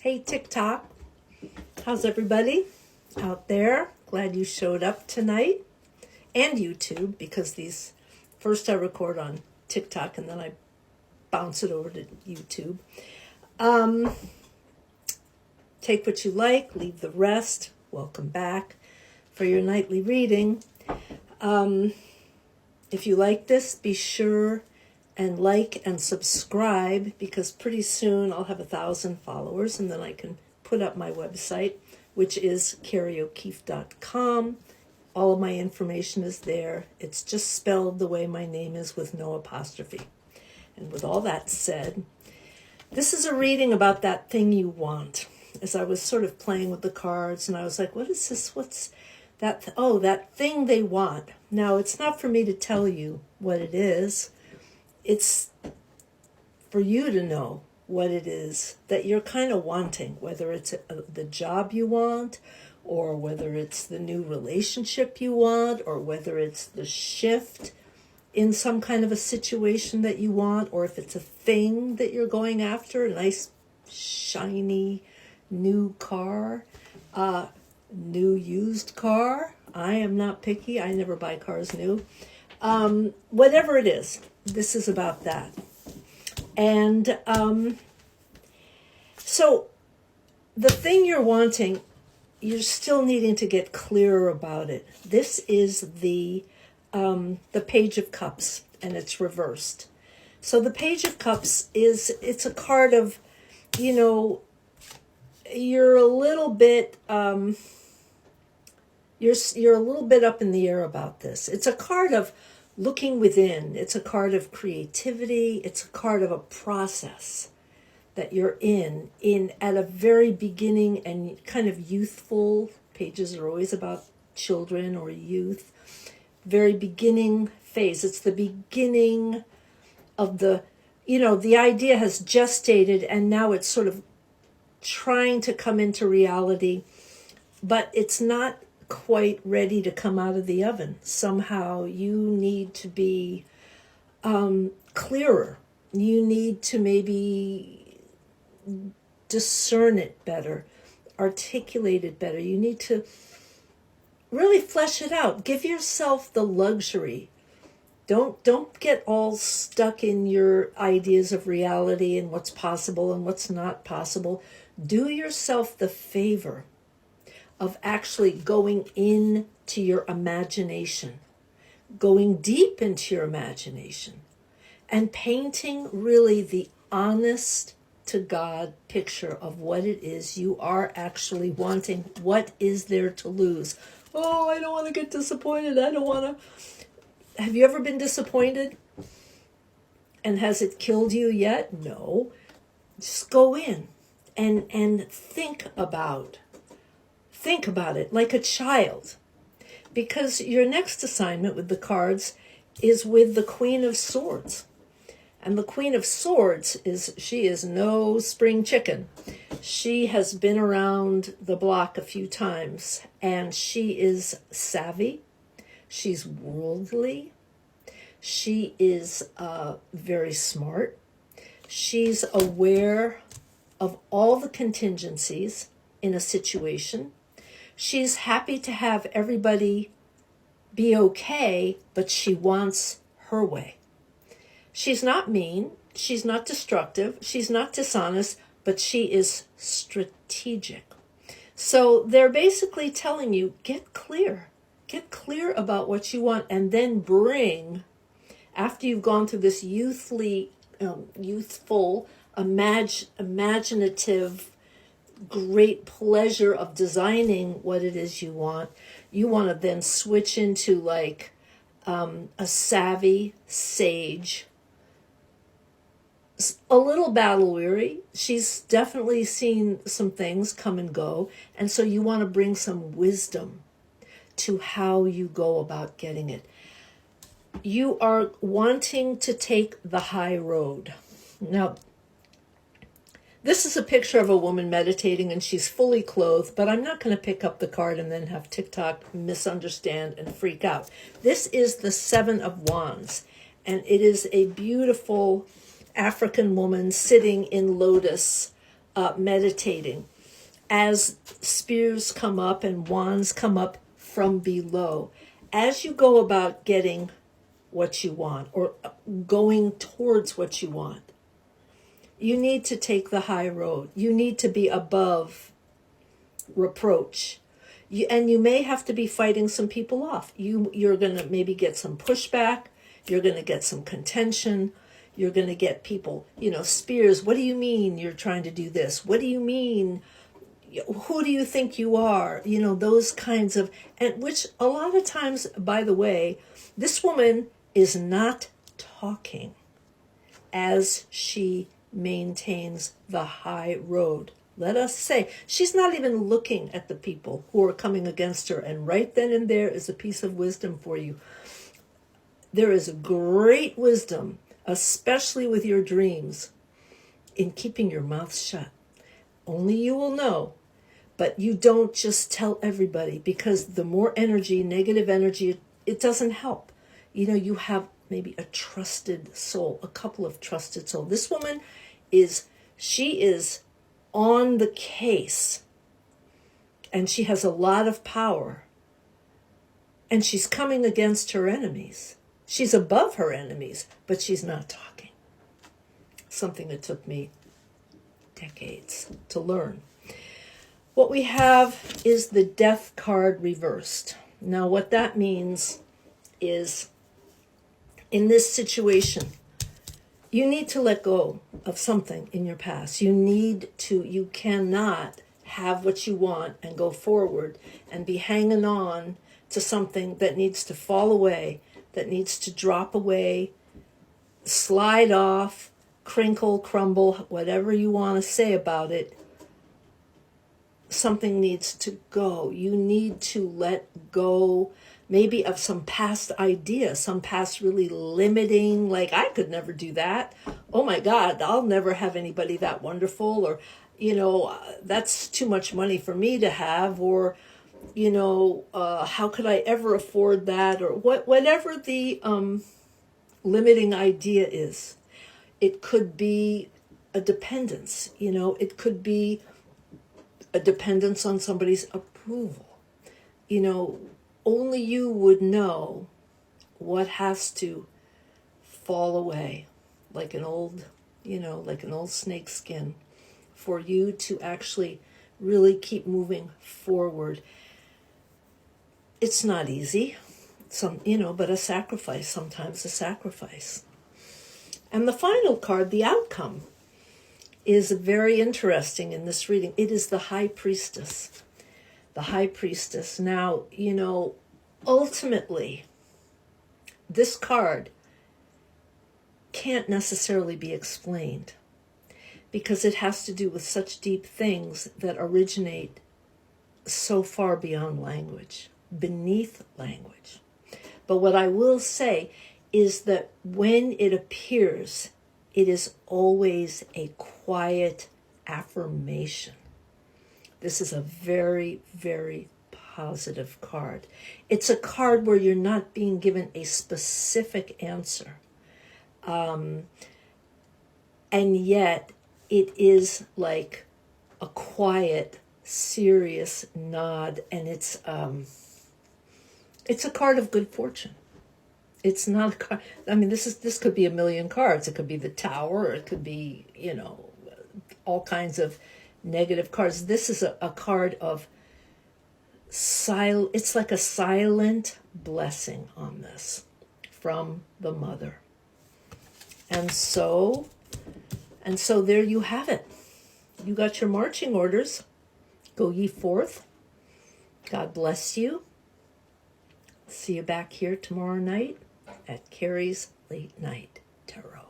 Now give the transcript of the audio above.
Hey TikTok, how's everybody out there? Glad you showed up tonight. And YouTube, because these first I record on TikTok and then I bounce it over to YouTube. Take what you like, leave the rest. Welcome back for your nightly reading. If you like this, be sure and like and subscribe, because pretty soon I'll have 1,000 followers and then I can put up my website, which is CarrieO'Keefe.com. All of my information is there. It's just spelled the way my name is with no apostrophe. And with all that said, this is a reading about that thing you want. As I was sort of playing with the cards and I was like, what is this? What's that? That thing they want. Now, it's not for me to tell you what it is. It's for you to know what it is that you're kind of wanting, whether it's the job you want, or whether it's the new relationship you want, or whether it's the shift in some kind of a situation that you want, or if it's a thing that you're going after, a nice, shiny, new car, new used car. I am not picky. I never buy cars new. Whatever it is, this is about that. And so the thing you're wanting, you're still needing to get clearer about it. This is the Page of Cups, and it's reversed. So the Page of Cups it's a card of, you're a little bit, you're a little bit up in the air about this. It's a card of looking within. It's a card of creativity. It's a card of a process that you're in at a very beginning and kind of youthful. Pages are always about children or youth. Very beginning phase. It's the beginning of the idea has gestated and now it's sort of trying to come into reality, but it's not quite ready to come out of the oven. Somehow you need to be clearer. You need to maybe discern it better, articulate it better. You need to really flesh it out. Give yourself the luxury. Don't get all stuck in your ideas of reality and what's possible and what's not possible. Do yourself the favor of actually going into your imagination, going deep into your imagination, and painting really the honest to God picture of what it is you are actually wanting. What is there to lose? Oh, I don't want to get disappointed. I don't want to. Have you ever been disappointed? And has it killed you yet? No. Just go in and think about it like a child. Because your next assignment with the cards is with the Queen of Swords. And the Queen of Swords she is no spring chicken. She has been around the block a few times, and she is savvy. She's worldly. She is very smart. She's aware of all the contingencies in a situation. She's happy to have everybody be okay, but she wants her way. She's not mean. She's not destructive. She's not dishonest, but she is strategic. So they're basically telling you, get clear. Get clear about what you want, and then bring, after you've gone through this youthful, imaginative, great pleasure of designing what it is you want to then switch into like a savvy sage, a little battle weary. She's definitely seen some things come and go, and so you want to bring some wisdom to how you go about getting it. You are wanting to take the high road. Now, this is a picture of a woman meditating, and she's fully clothed, but I'm not going to pick up the card and then have TikTok misunderstand and freak out. This is the Seven of Wands, and it is a beautiful African woman sitting in lotus meditating, as spears come up and wands come up from below, as you go about getting what you want or going towards what you want, you need to take the high road. You need to be above reproach. And you may have to be fighting some people off. You're going to maybe get some pushback. You're going to get some contention. You're going to get people, spears. What do you mean you're trying to do this? What do you mean? Who do you think you are? Those kinds of, and which a lot of times, by the way, this woman is not talking as she maintains the high road. Let us say, she's not even looking at the people who are coming against her. And right then and there is a piece of wisdom for you. There is a great wisdom, especially with your dreams, in keeping your mouth shut. Only you will know. But you don't just tell everybody, because the more energy, negative energy, it doesn't help. You have maybe a trusted soul, a couple of trusted souls. This woman she is on the case, and she has a lot of power, and she's coming against her enemies. She's above her enemies, but she's not talking. Something that took me decades to learn. What we have is the Death card reversed. Now, what that means is, in this situation, you need to let go of something in your past. You cannot have what you want and go forward and be hanging on to something that needs to fall away, that needs to drop away, slide off, crinkle, crumble, whatever you want to say about it. Something needs to go. You need to let go, maybe of some past idea, some past really limiting, like, I could never do that. Oh my God, I'll never have anybody that wonderful, or, that's too much money for me to have, or, how could I ever afford that, or whatever the limiting idea is. It could be a dependence, it could be a dependence on somebody's approval. Only you would know what has to fall away, like an old snake skin, for you to actually really keep moving forward. It's not easy, but a sacrifice, sometimes a sacrifice. And the final card, the outcome, is very interesting in this reading. It is the High Priestess. The High Priestess. Now, ultimately, this card can't necessarily be explained, because it has to do with such deep things that originate so far beyond language, beneath language. But what I will say is that when it appears, it is always a quiet affirmation. This is a very, very positive card. It's a card where you're not being given a specific answer. And yet it is like a quiet, serious nod, and it's a card of good fortune. It's not a card. This could be a million cards. It could be the Tower, or it could be, all kinds of negative cards. This is a card of it's like a silent blessing on this from the Mother. And so there you have it. You got your marching orders. Go ye forth. God bless you. See you back here tomorrow night at Carrie's Late Night Tarot.